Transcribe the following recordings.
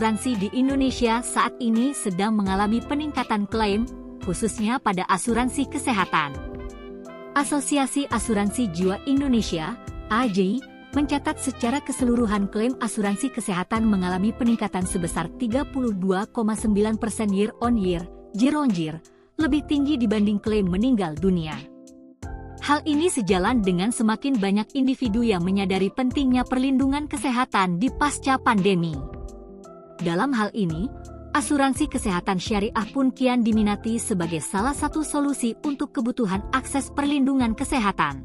asuransi di Indonesia saat ini sedang mengalami peningkatan klaim, khususnya pada asuransi kesehatan. Asosiasi Asuransi Jiwa Indonesia, AJI, mencatat secara keseluruhan klaim asuransi kesehatan mengalami peningkatan sebesar 32,9% year-on-year, lebih tinggi dibanding klaim meninggal dunia. Hal ini sejalan dengan semakin banyak individu yang menyadari pentingnya perlindungan kesehatan di pasca pandemi. Dalam hal ini, asuransi kesehatan syariah pun kian diminati sebagai salah satu solusi untuk kebutuhan akses perlindungan kesehatan.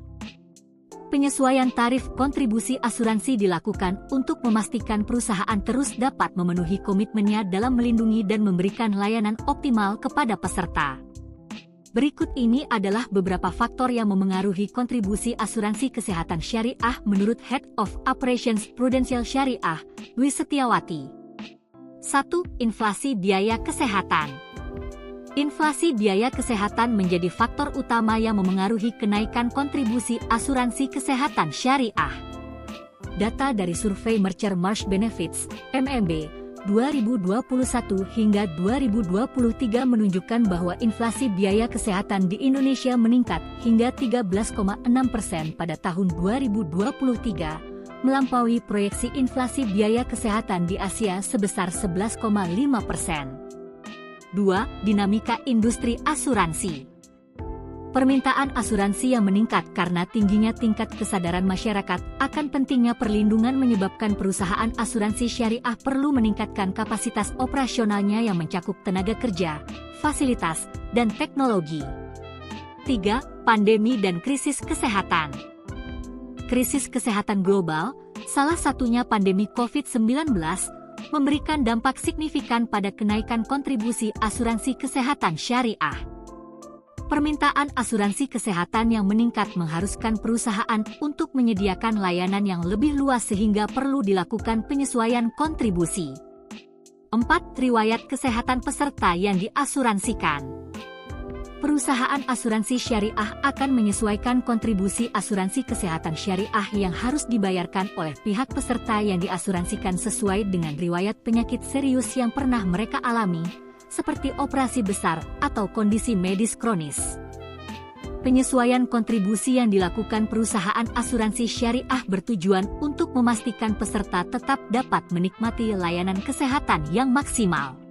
Penyesuaian tarif kontribusi asuransi dilakukan untuk memastikan perusahaan terus dapat memenuhi komitmennya dalam melindungi dan memberikan layanan optimal kepada peserta. Berikut ini adalah beberapa faktor yang memengaruhi kontribusi asuransi kesehatan syariah menurut Head of Operations Prudential Syariah, Dwi Setiawati. 1. Inflasi biaya kesehatan. Inflasi biaya kesehatan menjadi faktor utama yang memengaruhi kenaikan kontribusi asuransi kesehatan syariah. Data dari survei Mercer Marsh Benefits, MMB, 2021 hingga 2023 menunjukkan bahwa inflasi biaya kesehatan di Indonesia meningkat hingga 13,6% pada tahun 2023, melampaui proyeksi inflasi biaya kesehatan di Asia sebesar 11,5%. 2. Dinamika industri asuransi. Permintaan asuransi yang meningkat karena tingginya tingkat kesadaran masyarakat akan pentingnya perlindungan menyebabkan perusahaan asuransi syariah perlu meningkatkan kapasitas operasionalnya yang mencakup tenaga kerja, fasilitas, dan teknologi. 3. Pandemi dan krisis kesehatan. Krisis kesehatan global, salah satunya pandemi COVID-19, memberikan dampak signifikan pada kenaikan kontribusi asuransi kesehatan syariah. Permintaan asuransi kesehatan yang meningkat mengharuskan perusahaan untuk menyediakan layanan yang lebih luas sehingga perlu dilakukan penyesuaian kontribusi. 4. Riwayat kesehatan peserta yang diasuransikan. Perusahaan asuransi syariah akan menyesuaikan kontribusi asuransi kesehatan syariah yang harus dibayarkan oleh pihak peserta yang diasuransikan sesuai dengan riwayat penyakit serius yang pernah mereka alami, seperti operasi besar atau kondisi medis kronis. Penyesuaian kontribusi yang dilakukan perusahaan asuransi syariah bertujuan untuk memastikan peserta tetap dapat menikmati layanan kesehatan yang maksimal.